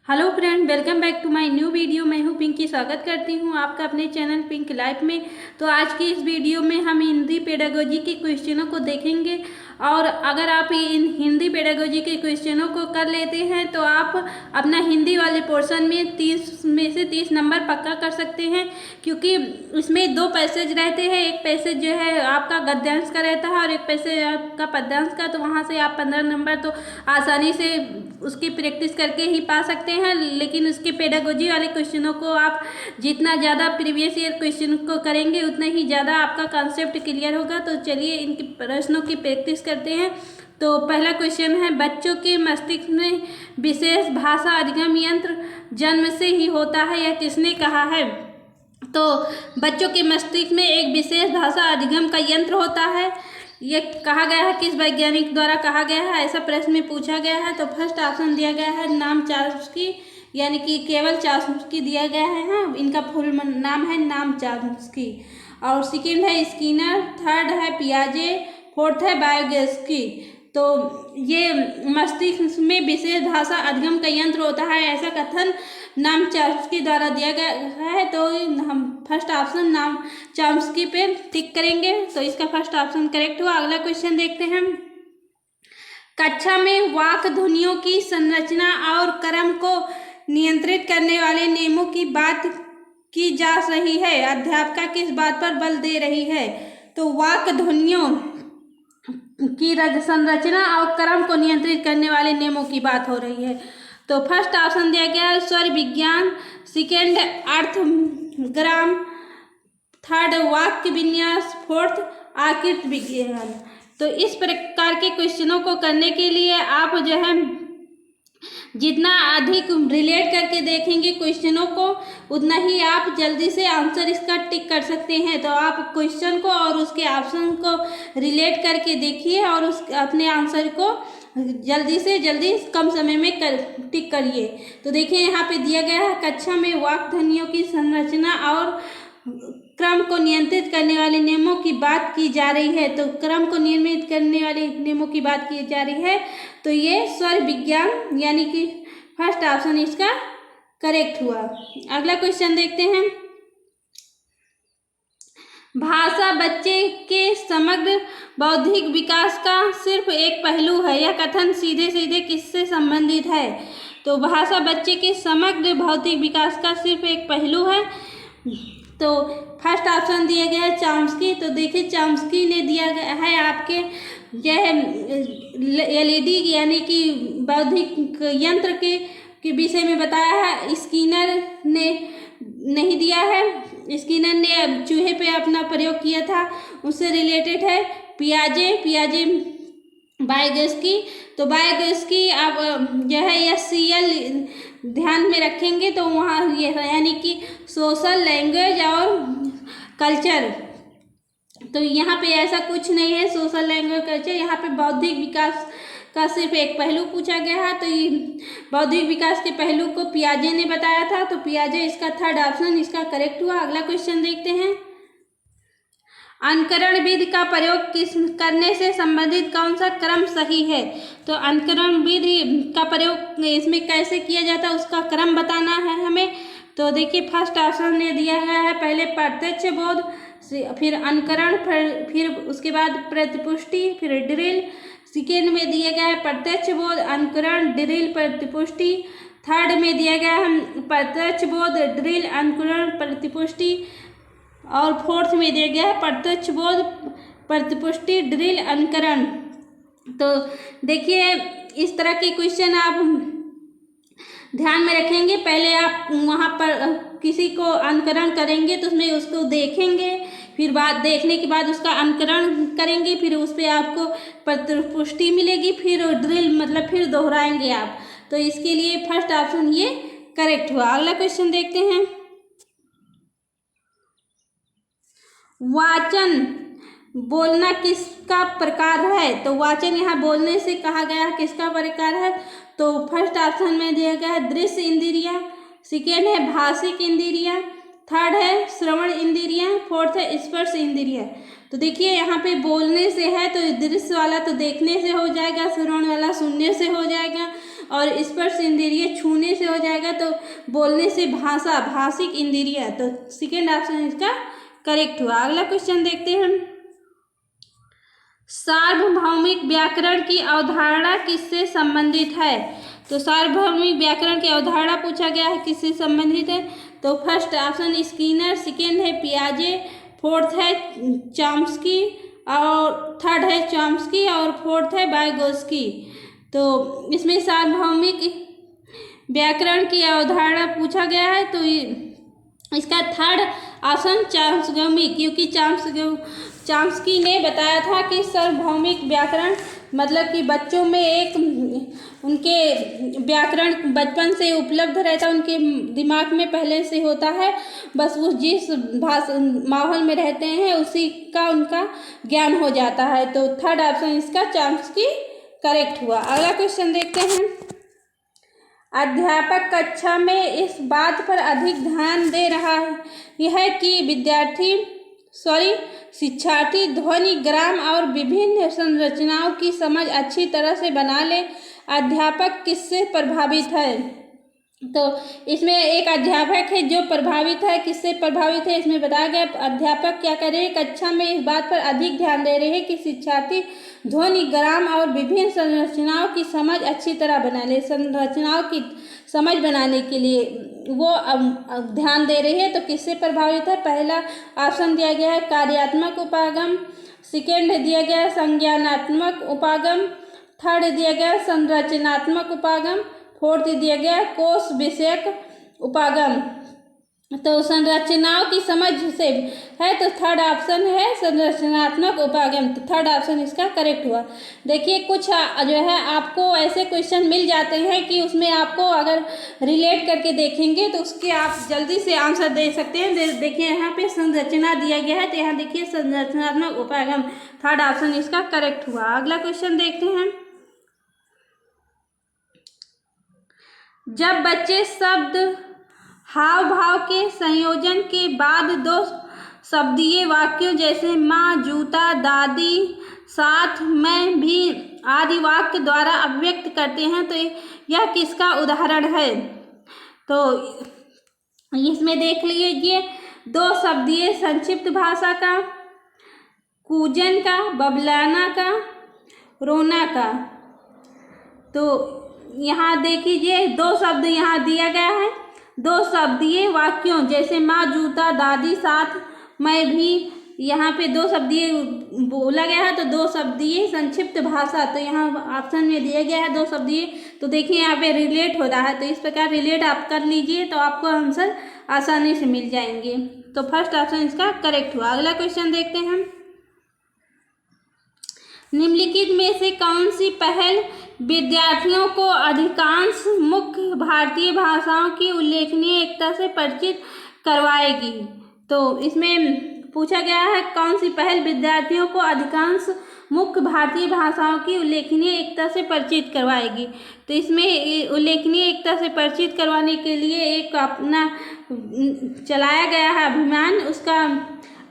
Hello friend, welcome back to my new video. मैं हूं पिंकी, स्वागत करती हूं आपका अपने चैनल पिंक लाइफ में। तो आज की इस वीडियो में हम हिंदी पेडागोजी के क्वेश्चनों को देखेंगे और अगर आप इन हिंदी पेडागोजी के क्वेश्चनों को कर लेते हैं तो आप अपना हिंदी वाले पोर्शन में 30 में से 30 नंबर पक्का कर सकते हैं, क्योंकि इसमें दो पैसेज रहते हैं। एक पैसेज जो है आपका गद्यांश का रहता है और एक पैसेज आपका पद्यांश का। तो वहाँ से आप 15 नंबर तो आसानी से उसकी प्रैक्टिस करके ही पा सकते हैं। लेकिन उसके पेडागोजी वाले क्वेश्चनों को आप जितना ज़्यादा प्रीवियस ईयर क्वेश्चन को करेंगे उतना ही ज़्यादा आपका कॉन्सेप्ट क्लियर होगा। तो चलिए इनके प्रश्नों की प्रैक्टिस करते हैं। तो पहला क्वेश्चन है, बच्चों के मस्तिष्क में विशेष भाषा अधिगम यंत्र जन्म से ही होता है, यह किसने कहा है? तो बच्चों के मस्तिष्क में एक विशेष भाषा अधिगम का यंत्र होता है, ये कहा गया है किस वैज्ञानिक द्वारा कहा गया है, ऐसा प्रश्न में पूछा गया है। तो फर्स्ट ऑप्शन दिया गया है नाम चॉम्स्की, यानी कि केवल चॉम्स्की दिया गया है। हाँ, इनका फुल नाम है नाम चॉम्स्की। और सेकेंड है स्किनर, थर्ड है पियाजे, फोर्थ है वाइगोत्स्की। तो ये मस्तिष्क में विशेष भाषा अधिगम का यंत्र होता है, ऐसा कथन नाम चॉम्स्की द्वारा दिया गया है। तो हम फर्स्ट ऑप्शन नाम चॉम्स्की पे टिक करेंगे, तो इसका फर्स्ट ऑप्शन करेक्ट हुआ। अगला क्वेश्चन देखते हैं। कक्षा में वाक् ध्वनियों की संरचना और क्रम को नियंत्रित करने वाले नियमों की बात की जा रही है, अध्यापिका किस बात पर बल दे रही है? तो वाक् ध्वनियों की संरचना और क्रम को नियंत्रित करने वाले नियमों की बात हो रही है। तो फर्स्ट ऑप्शन दिया गया है स्वर विज्ञान, सेकेंड अर्थ ग्राम, थर्ड वाक्य विन्यास, फोर्थ आकृत विज्ञान। तो इस प्रकार के क्वेश्चनों को करने के लिए आप जो है जितना अधिक रिलेट करके देखेंगे क्वेश्चनों को, उतना ही आप जल्दी से आंसर इसका टिक कर सकते हैं। तो आप क्वेश्चन को और उसके ऑप्शन को रिलेट करके देखिए और उस अपने आंसर को जल्दी से जल्दी कम समय में टिक करिए। तो देखिए यहाँ पे दिया गया है, कक्षा में वाक् ध्वनियों की संरचना और क्रम को नियंत्रित करने वाले नियमों की बात की जा रही है। तो क्रम को नियमित करने वाले नियमों की बात की जा रही है, तो ये स्वर विज्ञान यानी कि फर्स्ट ऑप्शन इसका करेक्ट हुआ। अगला क्वेश्चन देखते हैं। भाषा बच्चे के समग्र बौद्धिक विकास का सिर्फ एक पहलू है, यह कथन सीधे सीधे किससे संबंधित है? तो भाषा बच्चे के समग्र बौद्धिक विकास का सिर्फ एक पहलू है। तो फर्स्ट ऑप्शन दिया गया है चॉम्स्की। तो देखिए चॉम्स्की ने दिया गया है आपके यह एलईडी यानी कि बौद्धिक यंत्र के विषय में बताया है। स्किनर ने नहीं दिया है, स्किनर ने चूहे पे अपना प्रयोग किया था, उससे रिलेटेड है। पियाजे वाइगोत्स्की। तो वाइगोत्स्की आप जो है यह सीएल ध्यान में रखेंगे तो वहाँ ये यानी कि सोशल लैंग्वेज और कल्चर। तो यहाँ पे ऐसा कुछ नहीं है सोशल लैंग्वेज कल्चर, यहाँ पे बौद्धिक विकास का सिर्फ एक पहलू पूछा गया है। तो ये बौद्धिक विकास के पहलू को पियाजे ने बताया था, तो पियाजे इसका थर्ड ऑप्शन इसका करेक्ट हुआ। अगला क्वेश्चन देखते हैं। अनुकरण विधि का प्रयोग करने से संबंधित कौन सा क्रम सही है? तो अनुकरण विधि का प्रयोग इसमें कैसे किया जाता है उसका क्रम बताना है हमें। तो देखिए फर्स्ट ऑप्शन ने दिया गया है पहले प्रत्यक्ष बोध, फिर अनुकरण, फिर उसके बाद प्रतिपुष्टि, फिर ड्रिल। सेकेंड में दिया गया है प्रत्यक्ष बोध, अनुकरण, ड्रिल, प्रतिपुष्टि। थर्ड में दिया गया है प्रत्यक्ष बोध, ड्रिल, अनुकरण, प्रतिपुष्टि। और फोर्थ में दिया गया है प्रत्यक्ष बोध, प्रतिपुष्टि, ड्रिल, अनुकरण। तो देखिए इस तरह के क्वेश्चन आप ध्यान में रखेंगे। पहले आप वहाँ पर किसी को अनुकरण करेंगे तो उसमें उसको देखेंगे, फिर बाद देखने के बाद उसका अनुकरण करेंगे, फिर उस पर आपको प्रतिपुष्टि मिलेगी, फिर ड्रिल मतलब फिर दोहराएंगे आप। तो इसके लिए फर्स्ट ऑप्शन ये करेक्ट हुआ। अगला क्वेश्चन देखते हैं। वाचन बोलना किसका प्रकार है? तो वाचन यहाँ बोलने से कहा गया है किसका प्रकार है? तो फर्स्ट ऑप्शन में दिया गया है दृश्य इंद्रिया, सेकेंड है भाषिक इंद्रिया, थर्ड है श्रवण इंद्रिया, फोर्थ है स्पर्श इंद्रिया। तो देखिए यहाँ पे बोलने से है तो दृश्य वाला तो देखने से हो जाएगा, श्रवण वाला सुनने से हो जाएगा, और स्पर्श इंद्रिय छूने से हो जाएगा, तो बोलने से भाषा भाषिक इंद्रिय, तो सेकेंड ऑप्शन इसका करेक्ट हुआ। अगला क्वेश्चन देखते हैं, सार्वभौमिक व्याकरण की अवधारणा किससे संबंधित है? तो सार्वभौमिक व्याकरण की अवधारणा पूछा गया है, किससे संबंधित है? तो फर्स्ट ऑप्शन स्किनर, सेकेंड है पियाजे, फोर्थ है चॉम्स्की और थर्ड है चॉम्स्की और फोर्थ है वाइगोस्की। तो इसमें सार्वभौमिक व्याकरण की अवधारणा पूछा गया है, तो इसका थर्ड ऑप्शन चॉम्स्की, क्योंकि चॉम्स्की ने बताया था कि सार्वभौमिक व्याकरण मतलब कि बच्चों में एक उनके व्याकरण बचपन से उपलब्ध रहता, उनके दिमाग में पहले से होता है, बस वो जिस माहौल में रहते हैं उसी का उनका ज्ञान हो जाता है। तो थर्ड ऑप्शन इसका चॉम्स्की करेक्ट हुआ। अगला क्वेश्चन देखते हैं, अध्यापक कक्षा में इस बात पर अधिक ध्यान दे रहा है कि शिक्षार्थी ध्वनि, ग्राम और विभिन्न संरचनाओं की समझ अच्छी तरह से बना ले। अध्यापक किससे प्रभावित है? तो इसमें एक अध्यापक है जो प्रभावित है, किससे प्रभावित है इसमें बताया गया। अध्यापक क्या कर रहे हैं, कक्षा में इस बात पर अधिक ध्यान दे रहे हैं कि शिक्षार्थी ध्वनि, ग्राम और विभिन्न संरचनाओं की समझ अच्छी तरह बना ले। संरचनाओं की समझ बनाने के लिए वो ध्यान दे रही है, तो किससे प्रभावित है? पहला ऑप्शन दिया गया है कार्यात्मक उपागम, सेकेंड दिया गया है संज्ञानात्मक उपागम, थर्ड दिया गया है संरचनात्मक उपागम, फोर्थ दिया गया कोश विषयक उपागम। तो संरचनाओं की समझ से है, तो थर्ड ऑप्शन है संरचनात्मक उपागम, तो थर्ड ऑप्शन इसका करेक्ट हुआ। देखिए कुछ जो है आपको ऐसे क्वेश्चन मिल जाते हैं कि उसमें आपको अगर रिलेट करके देखेंगे तो उसके आप जल्दी से आंसर दे सकते हैं। देखिए यहाँ पे संरचना दिया गया है, तो यहाँ देखिए संरचनात्मक उपागम, थर्ड ऑप्शन इसका करेक्ट हुआ। अगला क्वेश्चन देखते हैं, जब बच्चे शब्द हाव भाव के संयोजन के बाद दो शब्दीय वाक्यों जैसे माँ, जूता, दादी, साथ, मैं भी आदि वाक्य द्वारा अभिव्यक्त करते हैं, तो यह किसका उदाहरण है? तो इसमें देख लीजिए दो शब्दीय संक्षिप्त भाषा का, कूजन का, बबलाना का, रोना का। तो यहाँ देखिए दो शब्द यहाँ दिया गया है, दो शब्दीय वाक्यों जैसे माँ, जूता, दादी, साथ, मैं भी, यहाँ पे दो शब्दीय बोला गया है, तो दो शब्दीय संक्षिप्त भाषा, तो यहाँ ऑप्शन में दिया गया है दो शब्दीय। तो देखिए यहाँ पे रिलेट हो रहा है, तो इस प्रकार रिलेट आप कर लीजिए तो आपको आंसर आसानी से मिल जाएंगे। तो फर्स्ट ऑप्शन इसका करेक्ट हुआ। अगला क्वेश्चन देखते हैं, निम्नलिखित में से कौन सी पहल विद्यार्थियों को अधिकांश मुख्य भारतीय भाषाओं की उल्लेखनीय एकता से परिचित करवाएगी? तो इसमें पूछा गया है कौन सी पहल विद्यार्थियों को अधिकांश मुख्य भारतीय भाषाओं की उल्लेखनीय एकता से परिचित करवाएगी। तो इसमें उल्लेखनीय एकता से परिचित करवाने के लिए एक अपना चलाया गया है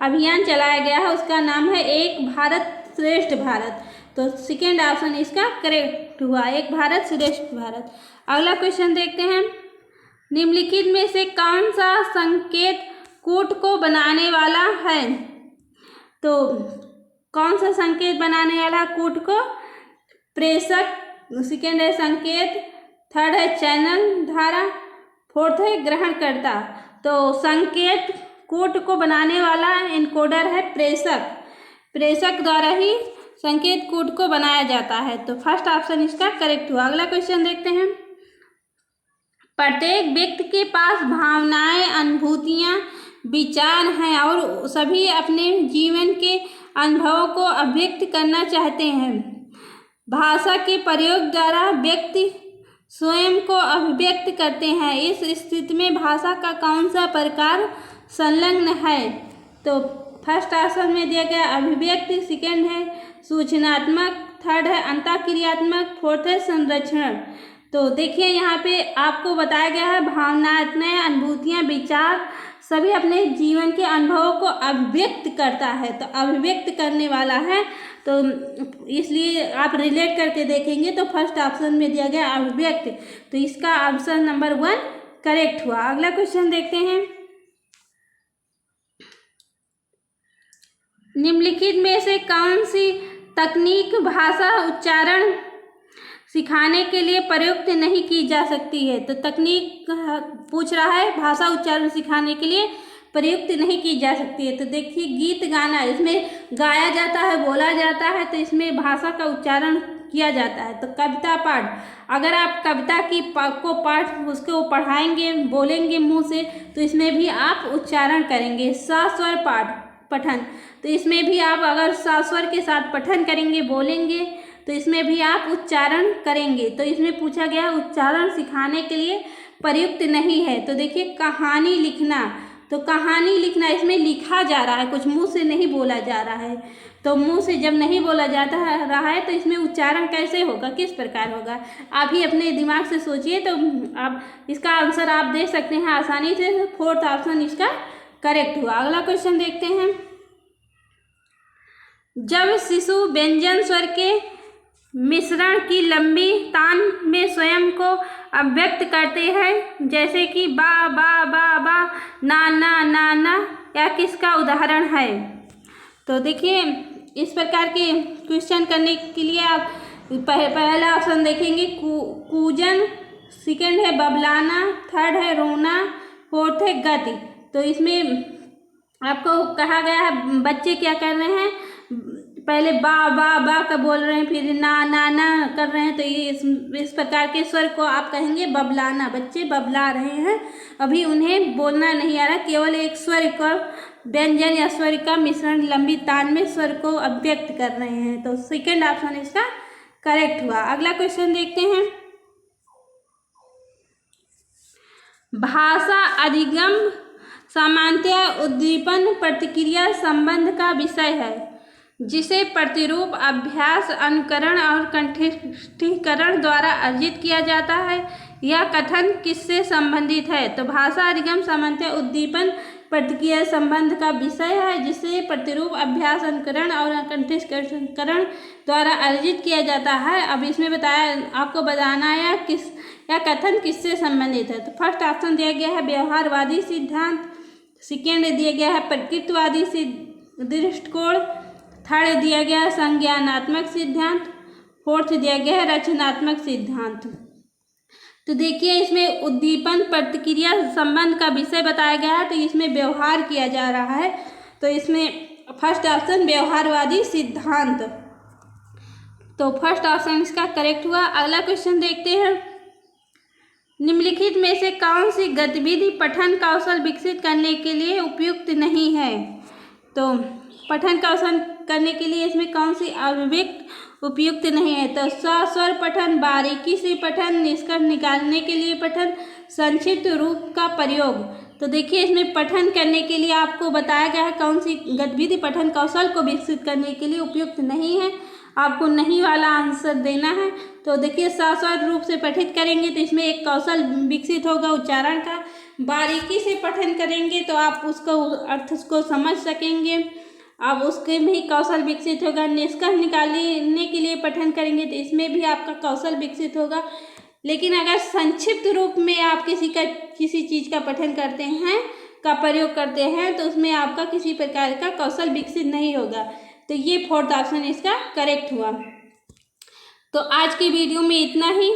अभियान चलाया गया है, उसका नाम है एक भारत श्रेष्ठ भारत। तो सेकेंड ऑप्शन इसका करेक्ट हुआ, एक भारत श्रेष्ठ भारत। अगला क्वेश्चन देखते हैं, निम्नलिखित में से कौन सा संकेत कूट को बनाने वाला है? तो कौन सा संकेत बनाने वाला कूट को? प्रेषक, सेकेंड है संकेत, थर्ड है चैनल धारा, फोर्थ है ग्रहणकर्ता। तो संकेत कूट को बनाने वाला एनकोडर है प्रेषक, प्रेषक द्वारा ही संकेत कूट को बनाया जाता है। तो फर्स्ट ऑप्शन इसका करेक्ट हुआ। अगला क्वेश्चन देखते हैं, प्रत्येक व्यक्ति के पास भावनाएं, अनुभूतियां, विचार हैं और सभी अपने जीवन के अनुभवों को अभिव्यक्त करना चाहते हैं। भाषा के प्रयोग द्वारा व्यक्ति स्वयं को अभिव्यक्त करते हैं। इस स्थिति में भाषा का कौन सा प्रकार संलग्न है? तो फर्स्ट ऑप्शन में दिया गया अभिव्यक्ति, सेकेंड है सूचनात्मक, थर्ड है अंतःक्रियात्मक, फोर्थ है संरक्षण। तो देखिए यहाँ पे आपको बताया गया है भावनात्मक, अनुभूतियाँ, विचार सभी अपने जीवन के अनुभवों को अभिव्यक्त करता है, तो अभिव्यक्त करने वाला है तो इसलिए आप रिलेट करके देखेंगे तो फर्स्ट ऑप्शन में दिया गया अव्यक्त, तो इसका ऑप्शन नंबर 1 करेक्ट हुआ। अगला क्वेश्चन देखते हैं। निम्नलिखित में से कौन सी तकनीक भाषा उच्चारण सिखाने के लिए प्रयुक्त नहीं की जा सकती है? तो तकनीक पूछ रहा है, भाषा उच्चारण सिखाने के लिए प्रयुक्त नहीं की जा सकती है। तो देखिए गीत गाना, इसमें गाया जाता है, बोला जाता है, तो इसमें भाषा का उच्चारण किया जाता है। तो कविता पाठ, अगर आप कविता की पाठ उसको पढ़ाएंगे, बोलेंगे मुंह से, तो इसमें भी आप उच्चारण करेंगे। सस्वर पाठ पठन, तो इसमें भी आप अगर सस्वर के साथ पठन करेंगे, बोलेंगे, तो इसमें भी आप उच्चारण करेंगे। तो इसमें पूछा गया उच्चारण सिखाने के लिए प्रयुक्त नहीं है। तो देखिए कहानी लिखना, तो कहानी लिखना इसमें लिखा जा रहा है, कुछ मुंह से नहीं बोला जा रहा है। तो मुंह से जब नहीं बोला जाता रहा है तो इसमें उच्चारण कैसे होगा, किस प्रकार होगा, आप ही अपने दिमाग से सोचिए। तो आप इसका आंसर आप दे सकते हैं आसानी से। 4th ऑप्शन इसका करेक्ट हुआ। अगला क्वेश्चन देखते हैं। जब शिशु व्यंजन स्वर के मिश्रण की लंबी तान में स्वयं को अभिव्यक्त करते हैं, जैसे कि बा बा बा बा, ना ना ना ना, या किसका उदाहरण है? तो देखिए इस प्रकार के क्वेश्चन करने के लिए आप पहला ऑप्शन देखेंगे कूजन, सेकंड है बबलाना, थर्ड है रोना, फोर्थ है गति। तो इसमें आपको कहा गया है बच्चे क्या कर रहे हैं, पहले बा बा बा का बोल रहे हैं, फिर ना ना ना कर रहे हैं। तो ये इस प्रकार के स्वर को आप कहेंगे बबलाना, बच्चे बबला रहे हैं, अभी उन्हें बोलना नहीं आ रहा, केवल एक स्वर का व्यंजन या स्वर का मिश्रण लंबी तान में स्वर को अभिव्यक्त कर रहे हैं। तो सेकंड ऑप्शन इसका करेक्ट हुआ। अगला क्वेश्चन देखते हैं। भाषा अधिगम सामान्यतः उद्दीपन प्रतिक्रिया संबंध का विषय है, जिसे प्रतिरूप अभ्यास, अनुकरण और कंठस्थीकरण द्वारा अर्जित किया जाता है। यह कथन किससे संबंधित है? तो भाषा अधिगम सामान्यतः उद्दीपन प्रतिक्रिया संबंध का विषय है, जिसे प्रतिरूप अभ्यास, अनुकरण और कंठस्थीकरण द्वारा अर्जित किया जाता है। अब इसमें आपको बताना है यह कथन किससे संबंधित है। तो फर्स्ट ऑप्शन दिया गया है व्यवहारवादी सिद्धांत, सेकेंड दिया गया है प्रकृतिवादी दृष्टिकोण, थर्ड दिया गया है संज्ञानात्मक सिद्धांत, फोर्थ दिया गया है रचनात्मक सिद्धांत। तो देखिए इसमें उद्दीपन प्रतिक्रिया संबंध का विषय बताया गया है, तो इसमें व्यवहार किया जा रहा है, तो इसमें फर्स्ट ऑप्शन व्यवहारवादी सिद्धांत। तो फर्स्ट ऑप्शन इसका करेक्ट हुआ। अगला क्वेश्चन देखते हैं। निम्नलिखित में से कौन सी गतिविधि पठन कौशल विकसित करने के लिए उपयुक्त नहीं है? तो पठन कौशल करने के लिए इसमें कौन सी अभिव्यक्त उपयुक्त नहीं है? तो सस्वर पठन, बारीकी से पठन, निष्कर्ष निकालने के लिए पठन, संक्षिप्त रूप का प्रयोग। तो देखिए इसमें पठन करने के लिए आपको बताया गया है कौन सी गतिविधि पठन कौशल को विकसित करने के लिए उपयुक्त नहीं है, आपको नहीं वाला आंसर देना है। तो देखिए सस्वर रूप से पठित करेंगे तो इसमें एक कौशल विकसित होगा उच्चारण का, बारीकी से पठन करेंगे तो आप उसको अर्थ को समझ सकेंगे, अब उसके में ही कौशल विकसित होगा। निष्कर्ष निकालने के लिए पठन करेंगे तो इसमें भी आपका कौशल विकसित होगा। लेकिन अगर संक्षिप्त रूप में आप किसी चीज़ का पठन करते हैं, का प्रयोग करते हैं, तो उसमें आपका किसी प्रकार का कौशल विकसित नहीं होगा। तो ये फोर्थ ऑप्शन इसका करेक्ट हुआ। तो आज की वीडियो में इतना ही।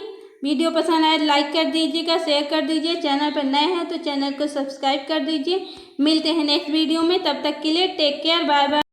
वीडियो पसंद आए लाइक कर दीजिएगा, शेयर कर दीजिए, चैनल पर नए हैं तो चैनल को सब्सक्राइब कर दीजिए। मिलते हैं नेक्स्ट वीडियो में, तब तक के लिए टेक केयर, बाय बाय।